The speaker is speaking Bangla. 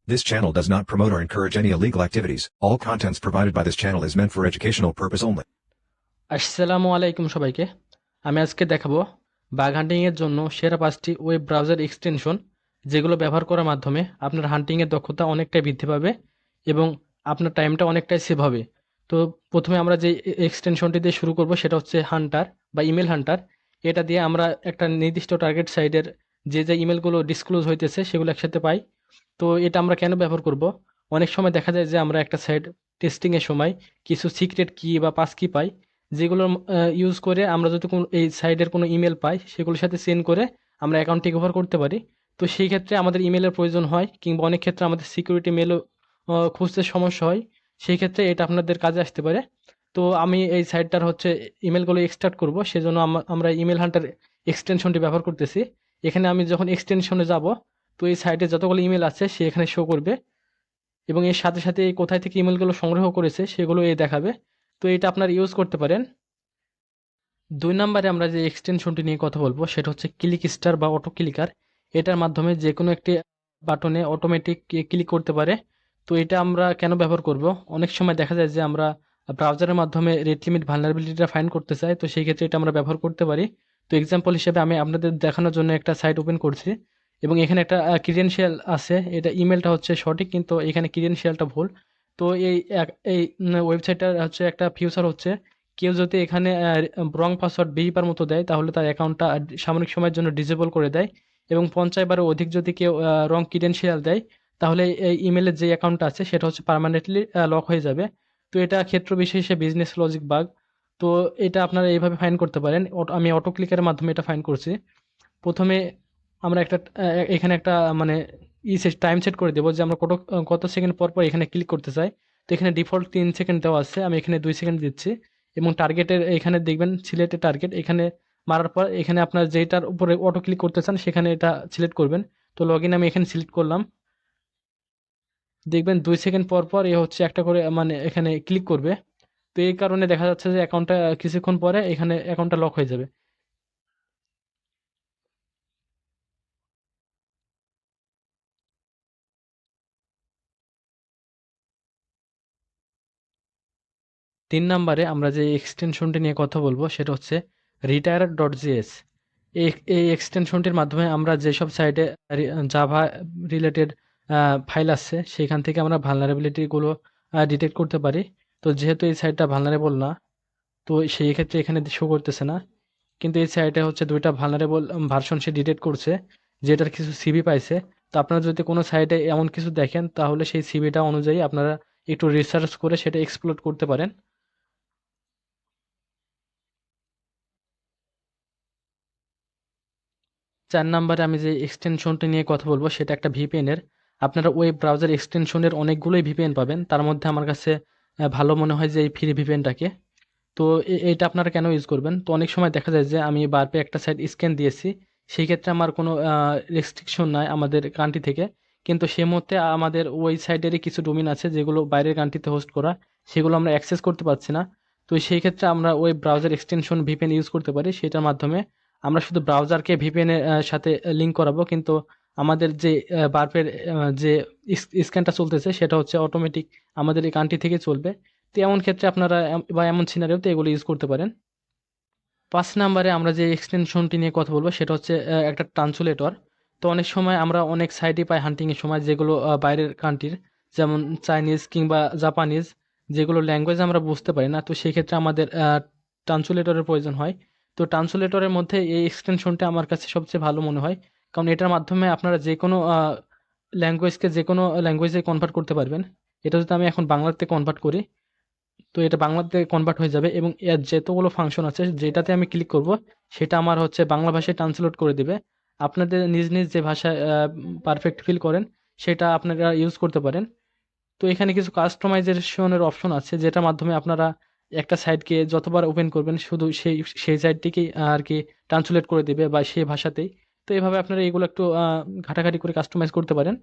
This channel does not promote or encourage any illegal activities. All contents provided by this channel is meant for educational purpose only. আসসালামু আলাইকুম সবাইকে। আমি আজকে দেখাবো বাগ হান্টিংয়ের জন্য সেরা 5টি ওয়েব ব্রাউজার এক্সটেনশন, যেগুলো ব্যবহার করার মাধ্যমে আপনার হান্টিংয়ের দক্ষতা অনেকটাই বৃদ্ধি পাবে এবং আপনার টাইমটা অনেকটাই সেভ হবে। তো প্রথমে আমরা যে এক্সটেনশনটি দিয়ে শুরু করব সেটা হচ্ছে হান্টার বা ইমেল হান্টার। এটা দিয়ে আমরা একটা নির্দিষ্ট টার্গেট সাইডের যে ইমেলগুলো ডিসক্লোজ হইতেছে সেগুলো একসাথে পাই। তো এটা আমরা কেন ব্যবহার করব? অনেক সময় দেখা যায় যে আমরা একটা সাইট টেস্টিংয়ের সময় কিছু সিক্রেট কি বা পাস কি পাই, যেগুলো ইউজ করে আমরা যদি কোনো এই সাইটের কোনো ইমেল পাই সেগুলোর সাথে সেন্ড করে আমরা অ্যাকাউন্ট টেক ওভার করতে পারি। তো সেই ক্ষেত্রে আমাদের ইমেলের প্রয়োজন হয়, কিংবা অনেক ক্ষেত্রে আমাদের সিকিউরিটি মেলও খুঁজতে সমস্যা হয়। সেই ক্ষেত্রে এটা আপনাদের কাজে আসতে পারে। তো আমি এই সাইটটার হচ্ছে ইমেলগুলো এক্সট্রাক্ট করব, সেজন্য আমরা ইমেল হান্টার এক্সটেনশনটি ব্যবহার করতেছি। এখানে আমি যখন এক্সটেনশনে যাব, তো এই সাইটে যতগুলো ইমেল আছে সে এখানে শো করবে এবং এর সাথে সাথে এই কোথায় থেকে ইমেলগুলো সংগ্রহ করেছে সেগুলো এ দেখাবে। তো এটা আপনারা ইউজ করতে পারেন। 2 নম্বরে আমরা যে এক্সটেনশনটি নিয়ে কথা বলবো সেটা হচ্ছে ক্লিক স্টার বা অটো ক্লিকার। এটার মাধ্যমে যে কোনো একটি বাটনে অটোমেটিক ক্লিক করতে পারে। তো এটা আমরা কেন ব্যবহার করব? অনেক সময় দেখা যায় যে আমরা ব্রাউজারের মাধ্যমে রেট লিমিট ভালনারেবিলিটিটা ফাইন্ড করতে চাই, তো সেই ক্ষেত্রে এটা আমরা ব্যবহার করতে পারি। তো এক্সাম্পল হিসেবে আমি আপনাদের দেখানোর জন্য একটা সাইট ওপেন করছি এবং এখানে একটা ক্রিডেনশিয়াল আছে। এটা ইমেলটা হচ্ছে সঠিক, কিন্তু এখানে ক্রিডেনশিয়ালটা ভুল। তো এই ওয়েবসাইটটার হচ্ছে একটা ফিউচার হচ্ছে, কেউ যদি এখানে রং পাসওয়ার্ড 20 বার মতো দেয় তাহলে তার অ্যাকাউন্টটা সাময়িক সময়ের জন্য ডিসেবল করে দেয়, এবং 50 বারের অধিক যদি কেউ রং ক্রিডেনশিয়াল দেয় তাহলে এই ইমেলের যে অ্যাকাউন্টটা আছে সেটা হচ্ছে পার্মানেন্টলি লক হয়ে যাবে। তো এটা ক্ষেত্র বিশেষে বিজনেস লজিক বাগ। তো এটা আপনারা এইভাবে ফাইন করতে পারেন। আমি অটো ক্লিকের মাধ্যমে এটা ফাইন করছি। প্রথমে আমরা একটা এখানে একটা মানে টাইম সেট করে দেবো যে আমরা কত সেকেন্ড পর পর এখানে ক্লিক করতে চাই। তো এখানে ডিফল্ট 3 সেকেন্ড দেওয়া আছে, আমি এখানে 2 সেকেন্ড দিচ্ছি। এবং টার্গেটের এখানে দেখবেন সিলেক্টেড টার্গেট, এখানে মারার পর এখানে আপনার যেটার উপরে অটো ক্লিক করতে চান সেখানে এটা সিলেক্ট করবেন। তো লগ ইন আমি এখানে সিলেক্ট করলাম। দেখবেন 2 সেকেন্ড পর পর এ হচ্ছে একটা করে মানে এখানে ক্লিক করবে। তো এই কারণে দেখা যাচ্ছে যে অ্যাকাউন্টটা কিছুক্ষণ পরে এখানে অ্যাকাউন্টটা লক হয়ে যাবে। 3 নম্বরে আমরা যে এক্সটেনশনটি নিয়ে কথা বলবো সেটা হচ্ছে রিটায়ার.js। এই এক্সটেনশনটির মাধ্যমে আমরা যেসব সাইটে জাভা রিলেটেড ফাইল আছে সেখান থেকে আমরা ভালনারেবিলিটিগুলো ডিটেক্ট করতে পারি। তো যেহেতু এই সাইটটা ভালনারেবল না, তো সেই ক্ষেত্রে এখানে শো করতেছে না, কিন্তু এই সাইটে হচ্ছে 2টা ভালনারেবল ভার্সন সে ডিটেক্ট করছে, যেটার কিছু সিভি পাইছে। তো আপনারা যদি কোনো সাইটে এমন কিছু দেখেন তাহলে সেই সিভিটা অনুযায়ী আপনারা একটু রিসার্চ করে সেটা এক্সপ্লোর করতে পারেন। 4 নম্বরে আমি যে এক্সটেনশনটি নিয়ে কথা বলবো সেটা একটা ভিপিএন এর। আপনারা ওয়েব ব্রাউজার এক্সটেনশনের অনেকগুলোই ভিপিএন পাবেন, তার মধ্যে আমার কাছে ভালো মনে হয় যে এই ফ্রি ভিপিএনটাকে। তো এইটা আপনারা কেন ইউজ করবেন? তো অনেক সময় দেখা যায় যে আমি বারপে একটা সাইট স্ক্যান দিয়েছি, সেই ক্ষেত্রে আমার কোনো রেস্ট্রিকশন নাই আমাদের কান্ট্রি থেকে, কিন্তু সে মুহূর্তে আমাদের ওই সাইটেরই কিছু ডোমিন আছে যেগুলো বাইরের কান্ট্রিতে হোস্ট করা, সেগুলো আমরা অ্যাক্সেস করতে পারছি না। তো সেই ক্ষেত্রে আমরা web browser extension VPN use করতে পারি। সেটার মাধ্যমে আমরা শুধু ব্রাউজারকে ভিপিএন এর সাথে লিঙ্ক করাবো, কিন্তু আমাদের যে বারপের যে স্ক্যানটা চলতেছে সেটা হচ্ছে অটোমেটিক আমাদের এই কান্ট্রি থেকে চলবে। তো এমন ক্ষেত্রে আপনারা বা এমন সিনারিওতে এগুলো ইউজ করতে পারেন। 5 নম্বরে আমরা যে এক্সটেনশনটি নিয়ে কথা বলবো সেটা হচ্ছে একটা ট্রান্সলেটর। তো অনেক সময় আমরা অনেক সাইটই পাই হান্টিংয়ের সময় যেগুলো বাইরের কান্ট্রির, যেমন চাইনিজ কিংবা জাপানিজ, যেগুলো ল্যাঙ্গুয়েজ আমরা বুঝতে পারি না। তো সেই ক্ষেত্রে আমাদের ট্রান্সলেটরের প্রয়োজন হয়। তো ট্রান্সলেটরের মধ্যে এই এক্সটেনশনটা আমার কাছে সবচেয়ে ভালো মনে হয়, কারণ এটার মাধ্যমে আপনারা যে কোনো ল্যাঙ্গুয়েজকে যে কোনো ল্যাঙ্গুয়েজে কনভার্ট করতে পারবেন। এটা যদি আমি এখন বাংলাতে কনভার্ট করি, তো এটা বাংলাতে কনভার্ট হয়ে যাবে এবং এর যতগুলো ফাংশন আছে যেটাতে আমি ক্লিক করব সেটা আমার হচ্ছে বাংলা ভাষায় ট্রান্সলেট করে দিবে। আপনাদের নিজ নিজ যে ভাষায় পারফেক্ট ফিল করেন সেটা আপনারা ইউজ করতে পারেন। তো এখানে কিছু কাস্টমাইজেশনের অপশন আছে যেটার মাধ্যমে আপনারা একটা সাইটকে যতবার ওপেন করবেন শুধু সেই সাইটটিকেই আর কি ট্রান্সলেট করে দিবে বা সেই ভাষাতেই। তো এইভাবে আপনারা এগুলো একটু ঘাটাঘাটি করে কাস্টমাইজ করতে পারেন।